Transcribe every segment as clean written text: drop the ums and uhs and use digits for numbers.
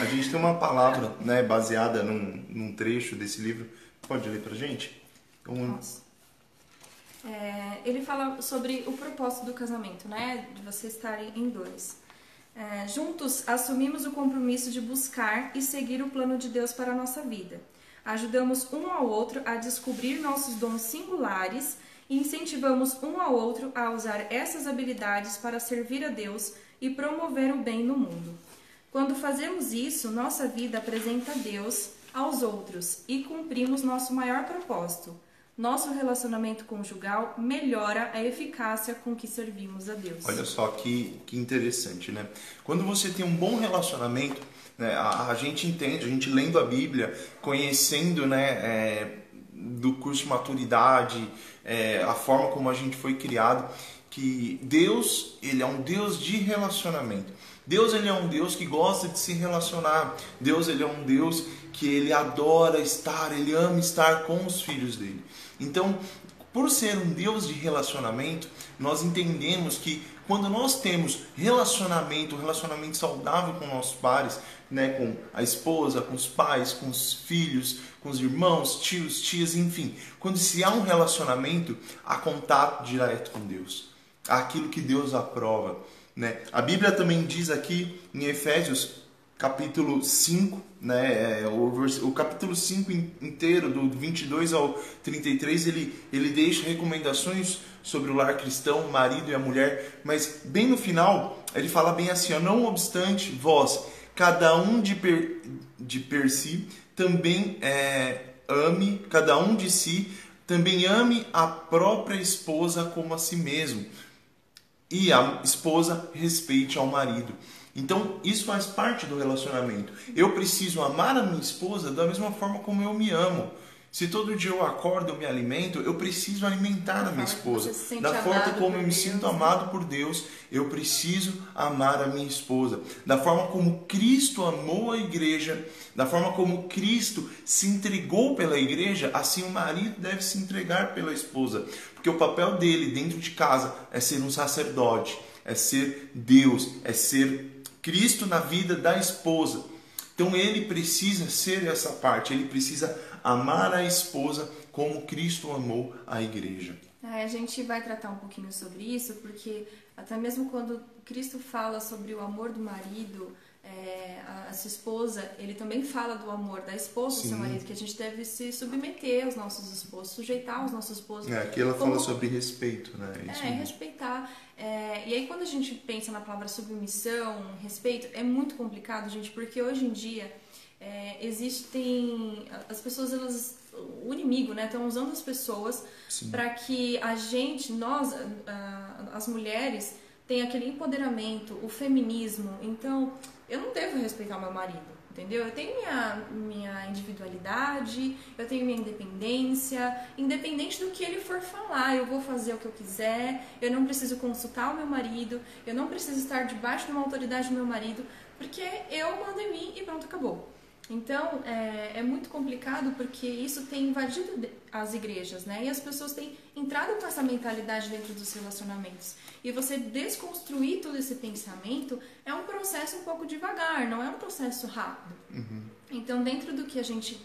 A gente tem uma palavra, né, baseada num trecho desse livro. Pode ler pra gente? Nossa. Ele fala sobre o propósito do casamento, né? De vocês estarem em dois. Juntos, assumimos o compromisso de buscar e seguir o plano de Deus para a nossa vida. Ajudamos um ao outro a descobrir nossos dons singulares e incentivamos um ao outro a usar essas habilidades para servir a Deus e promover o bem no mundo. Quando fazemos isso, nossa vida apresenta Deus aos outros e cumprimos nosso maior propósito. Nosso relacionamento conjugal melhora a eficácia com que servimos a Deus. Olha só que interessante, né? Quando você tem um bom relacionamento, né, a gente entende, a gente lendo a Bíblia, conhecendo, né, do curso de maturidade, a forma como a gente foi criado, que Deus, ele é um Deus de relacionamento. Deus, ele é um Deus que gosta de se relacionar. Deus, ele é um Deus que ele adora estar, ele ama estar com os filhos dele. Então, por ser um Deus de relacionamento, nós entendemos que quando nós temos relacionamento, um relacionamento saudável com nossos pares, né, com a esposa, com os pais, com os filhos, com os irmãos, tios, tias, enfim, quando se há um relacionamento, há contato direto com Deus, há aquilo que Deus aprova, né? A Bíblia também diz aqui em Efésios capítulo 5, né, o capítulo 5 inteiro, do 22 ao 33, ele deixa recomendações sobre o lar cristão, o marido e a mulher, mas bem no final, ele fala bem assim, ó, não obstante, vós, cada um de per si, também ame, cada um de si, também ame a própria esposa como a si mesmo, e a esposa respeite ao marido. Então, isso faz parte do relacionamento. Eu preciso amar a minha esposa da mesma forma como eu me amo. Se todo dia eu acordo, eu me alimento, eu preciso alimentar a minha esposa. Da forma como eu me sinto amado por Deus, eu preciso amar a minha esposa. Da forma como Cristo amou a igreja, da forma como Cristo se entregou pela igreja, assim o marido deve se entregar pela esposa. Porque o papel dele dentro de casa é ser um sacerdote, é ser Deus, é ser Cristo na vida da esposa. Então ele precisa ser essa parte, ele precisa amar a esposa como Cristo amou a igreja. A gente vai tratar um pouquinho sobre isso, porque até mesmo quando Cristo fala sobre o amor do marido, a sua esposa, ele também fala do amor da esposa do seu marido, que a gente deve se submeter aos nossos esposos, sujeitar os nossos esposos. Aqui ela fala sobre respeito, né? Respeitar. E aí quando a gente pensa na palavra submissão, respeito, é muito complicado, gente, porque hoje em dia existem as pessoas, o inimigo, né, estão usando as pessoas para que a gente, nós, as mulheres, tenha aquele empoderamento, o feminismo. Então, eu não devo respeitar o meu marido, entendeu? Eu tenho minha individualidade, eu tenho minha independência, independente do que ele for falar, eu vou fazer o que eu quiser, eu não preciso consultar o meu marido, eu não preciso estar debaixo de uma autoridade do meu marido, porque eu mando em mim e pronto, acabou. Então, é muito complicado porque isso tem invadido as igrejas, né? E as pessoas têm entrado com essa mentalidade dentro dos relacionamentos. E você desconstruir todo esse pensamento é um processo um pouco devagar, não é um processo rápido. Uhum. Então, dentro do que a gente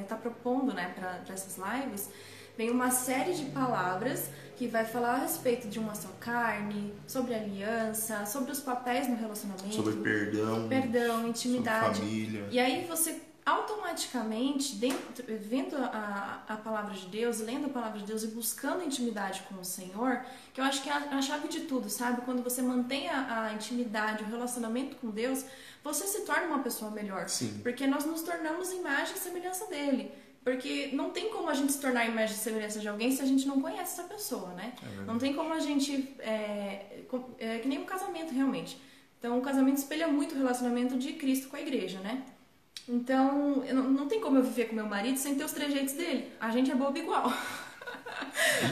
está propondo, né, para essas lives, vem uma série de palavras que vai falar a respeito de uma só carne, sobre aliança, sobre os papéis no relacionamento, sobre perdão, intimidade, sobre família. E aí você automaticamente, vendo a palavra de Deus, lendo a palavra de Deus e buscando intimidade com o Senhor, que eu acho que é a chave de tudo, sabe? Quando você mantém a intimidade, o relacionamento com Deus, você se torna uma pessoa melhor. Sim. Porque nós nos tornamos imagem e semelhança dele. Porque não tem como a gente se tornar imagem e semelhança de alguém se a gente não conhece essa pessoa, né? Não tem como a gente... que nem um casamento, realmente. Então, o casamento espelha muito o relacionamento de Cristo com a igreja, né? Então, não tem como eu viver com meu marido sem ter os trejeitos dele. A gente é bobo igual.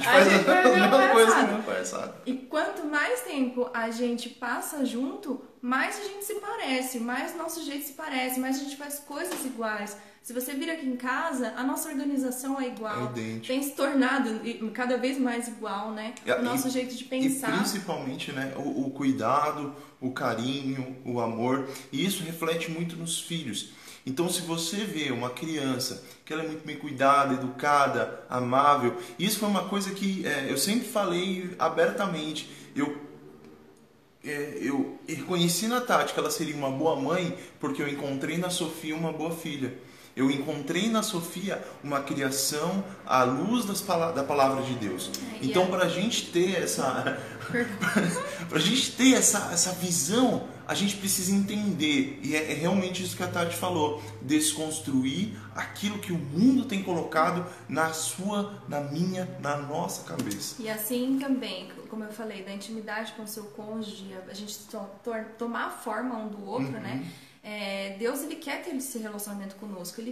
A gente faz a mesma coisa, né, palhaçada? E quanto mais tempo a gente passa junto, mais a gente se parece, mais nosso jeito se parece, mais a gente faz coisas iguais. Se você vir aqui em casa, a nossa organização é igual, tem se tornado cada vez mais igual, né? O nosso jeito de pensar. E principalmente, né, o cuidado, o carinho, o amor, e isso reflete muito nos filhos. Então, se você vê uma criança que ela é muito bem cuidada, educada, amável, isso foi uma coisa que eu sempre falei abertamente. Eu reconheci na Tati que ela seria uma boa mãe porque eu encontrei na Sofia uma boa filha. Eu encontrei na Sofia uma criação à luz da palavra de Deus. Então, para a gente ter essa visão, a gente precisa entender, e é realmente isso que a Tati falou, desconstruir aquilo que o mundo tem colocado na nossa cabeça. E assim também, como eu falei, da intimidade com o seu cônjuge, a gente tomar a forma um do outro, né? Deus, ele quer ter esse relacionamento conosco,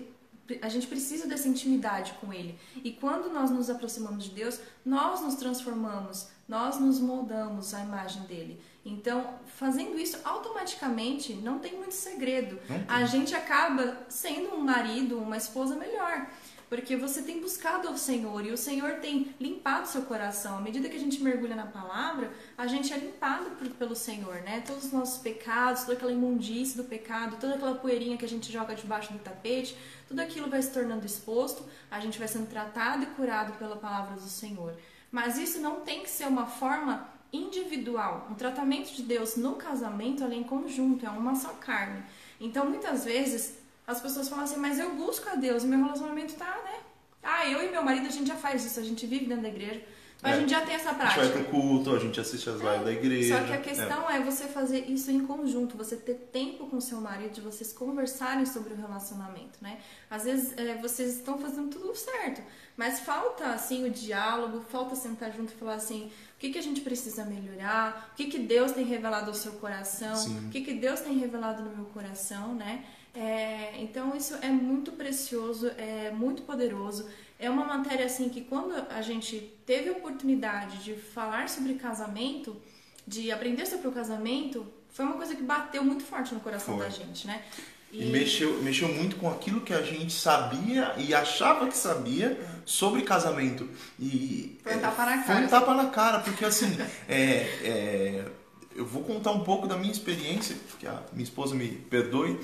a gente precisa dessa intimidade com ele. E quando nós nos aproximamos de Deus, nós nos transformamos, nós nos moldamos à imagem dele. Então, fazendo isso automaticamente, não tem muito segredo. A gente acaba sendo um marido, uma esposa melhor. Porque você tem buscado ao Senhor e o Senhor tem limpado seu coração. À medida que a gente mergulha na palavra, a gente é limpado pelo Senhor, né? Todos os nossos pecados, toda aquela imundície do pecado, toda aquela poeirinha que a gente joga debaixo do tapete, tudo aquilo vai se tornando exposto, a gente vai sendo tratado e curado pela palavra do Senhor. Mas isso não tem que ser uma forma individual. Um tratamento de Deus no casamento, ela é em conjunto, é uma só carne. Então, muitas vezes, as pessoas falam assim, mas eu busco a Deus, meu relacionamento tá, né? Eu e meu marido, a gente já faz isso, a gente vive dentro da igreja, mas a gente já tem essa prática. A gente vai pro culto, a gente assiste as lives da igreja. Só que a questão é você fazer isso em conjunto, você ter tempo com seu marido, de vocês conversarem sobre o relacionamento, né? Às vezes vocês estão fazendo tudo certo, mas falta assim o diálogo, falta sentar junto e falar assim, o que a gente precisa melhorar, o que Deus tem revelado ao seu coração, o que Deus tem revelado no meu coração, né? Então isso é muito precioso, é muito poderoso. É uma matéria assim que quando a gente teve a oportunidade de falar sobre casamento, de aprender sobre o casamento, foi uma coisa que bateu muito forte no coração da gente, né? E mexeu muito com aquilo que a gente sabia e achava que sabia sobre casamento. E foi um tapa na cara. Foi um tapa na cara, porque assim, eu vou contar um pouco da minha experiência, que a minha esposa me perdoe.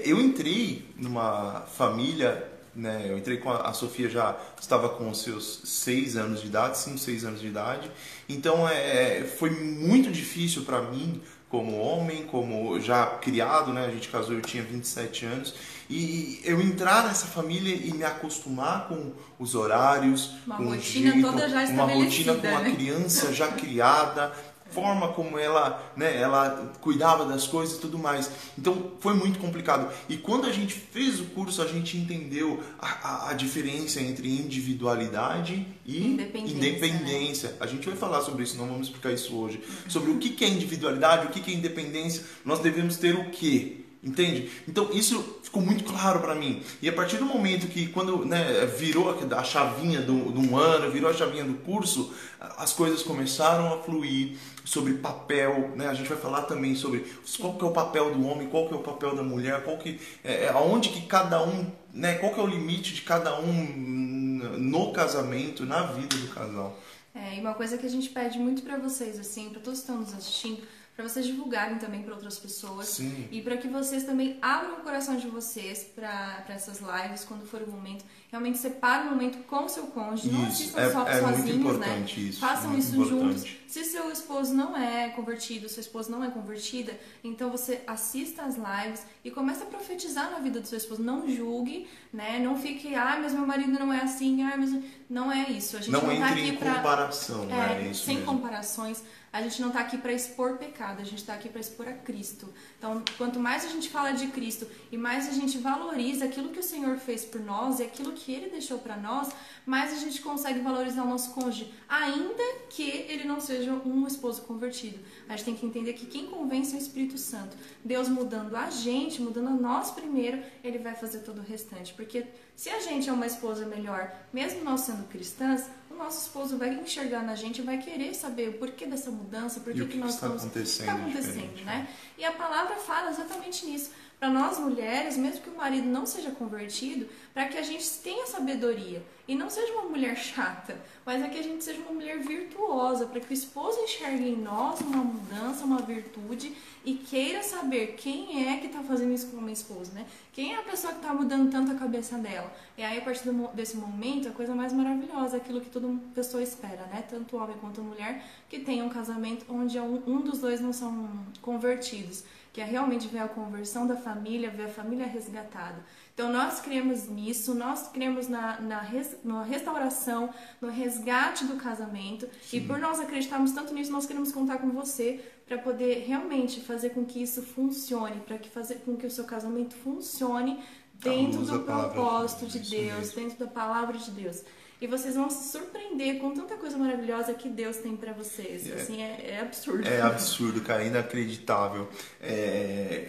Eu entrei numa família, né? Eu entrei com a Sofia, já estava com os seus 6 anos de idade, 5, 6 anos de idade. Então foi muito difícil para mim, como homem, como já criado, né? A gente casou, eu tinha 27 anos. E eu entrar nessa família e me acostumar com os horários, com o jeito, toda já uma rotina com né? uma criança já criada, forma como ela cuidava das coisas e tudo mais. Então foi muito complicado. E quando a gente fez o curso, a gente entendeu a diferença entre individualidade e independência. Né? A gente vai falar sobre isso, não vamos explicar isso hoje. Sobre o que é individualidade, o que é independência, nós devemos ter o quê? Entende? Então isso ficou muito claro para mim. E a partir do momento que quando virou a chavinha do ano, virou a chavinha do curso, as coisas começaram a fluir sobre papel, né? A gente vai falar também sobre qual que é o papel do homem, qual que é o papel da mulher, aonde que cada um, né? Qual que é o limite de cada um no casamento, na vida do casal. E uma coisa que a gente pede muito para vocês, assim, para todos que estão nos assistindo, para vocês divulgarem também para outras pessoas. Sim. E para que vocês também abram o coração de vocês para essas lives, quando for o momento. Realmente separem um momento com o seu cônjuge, não assistam sozinhos, né? Isso, façam isso juntos. Se seu esposo não é convertido, sua esposa não é convertida, então você assista às lives e comece a profetizar na vida do seu esposo. Não julgue, né? Não fique, mas meu marido não é assim, não é isso. A gente não tá aqui em comparação, né? Isso sem mesmo. Comparações. A gente não está aqui para expor pecado, a gente está aqui para expor a Cristo. Então, quanto mais a gente fala de Cristo e mais a gente valoriza aquilo que o Senhor fez por nós e aquilo que Ele deixou para nós, mais a gente consegue valorizar o nosso cônjuge, ainda que ele não seja um esposo convertido. A gente tem que entender que quem convence é o Espírito Santo. Deus mudando a gente, mudando a nós primeiro, Ele vai fazer todo o restante. Porque se a gente é uma esposa melhor, mesmo nós sendo cristãs, o nosso esposo vai enxergar na gente e vai querer saber o porquê dessa mudança. mudança? Por que nós está estamos... acontecendo? Está acontecendo, né? E a palavra fala exatamente nisso. Para nós mulheres, mesmo que o marido não seja convertido, para que a gente tenha sabedoria e não seja uma mulher chata, mas é que a gente seja uma mulher virtuosa, para que o esposo enxergue em nós uma mudança, uma virtude e queira saber quem é que está fazendo isso com a minha esposa, né? Quem é a pessoa que está mudando tanto a cabeça dela? E aí, a partir desse momento, a coisa mais maravilhosa, aquilo que toda pessoa espera, né? Tanto o homem quanto a mulher, que tenha um casamento onde um dos dois não são convertidos, que é realmente ver a conversão da família, ver a família resgatada. Então, nós cremos nisso, nós cremos na restauração, no resgate do casamento. Sim. E por nós acreditarmos tanto nisso, nós queremos contar com você para poder realmente fazer com que isso funcione, para que fazer com que o seu casamento funcione dentro do propósito de Deus, dentro da palavra de Deus. E vocês vão se surpreender com tanta coisa maravilhosa que Deus tem pra vocês. Assim, é absurdo. É absurdo, cara, inacreditável.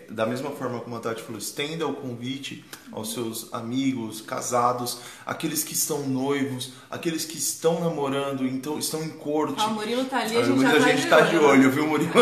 Da mesma forma como a Tati falou, estenda o convite aos seus amigos, casados, aqueles que estão noivos, aqueles que estão namorando, então estão em corte. O Murilo tá ali, a gente tá de olho, viu, Murilo?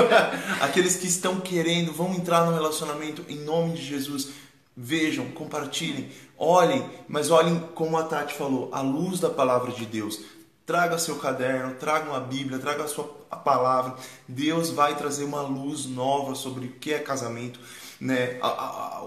Aqueles que estão querendo, vão entrar no relacionamento em nome de Jesus. Vejam, compartilhem, olhem, mas olhem como a Tati falou, à luz da palavra de Deus. Traga seu caderno, traga uma Bíblia, traga a palavra. Deus vai trazer uma luz nova sobre o que é casamento, né?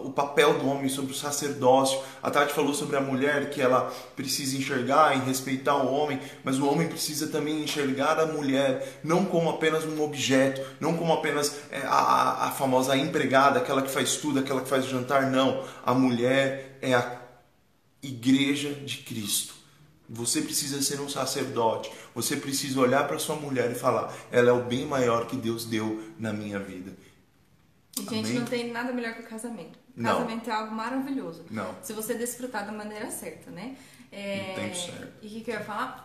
O papel do homem, sobre o sacerdócio. A Tati falou sobre a mulher, que ela precisa enxergar e respeitar o homem, mas o homem precisa também enxergar a mulher, não como apenas um objeto, não como apenas a famosa empregada, aquela que faz tudo, aquela que faz o jantar. Não, a mulher é a igreja de Cristo. Você precisa ser um sacerdote, você precisa olhar para sua mulher e falar, ela é o bem maior que Deus deu na minha vida. E, gente, não tem nada melhor que o casamento. O casamento é algo maravilhoso. Não. Se você desfrutar da maneira certa, né? No tempo certo. E o que eu ia falar?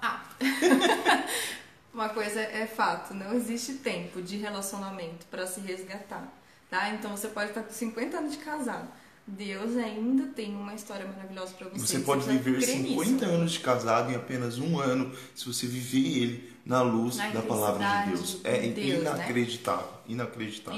Uma coisa é fato, não existe tempo de relacionamento para se resgatar, tá? Então você pode estar com 50 anos de casado. Deus ainda tem uma história maravilhosa para você. Você pode viver 50 anos de casado em apenas um ano, se você viver ele na luz da palavra de Deus. É inacreditável, inacreditável.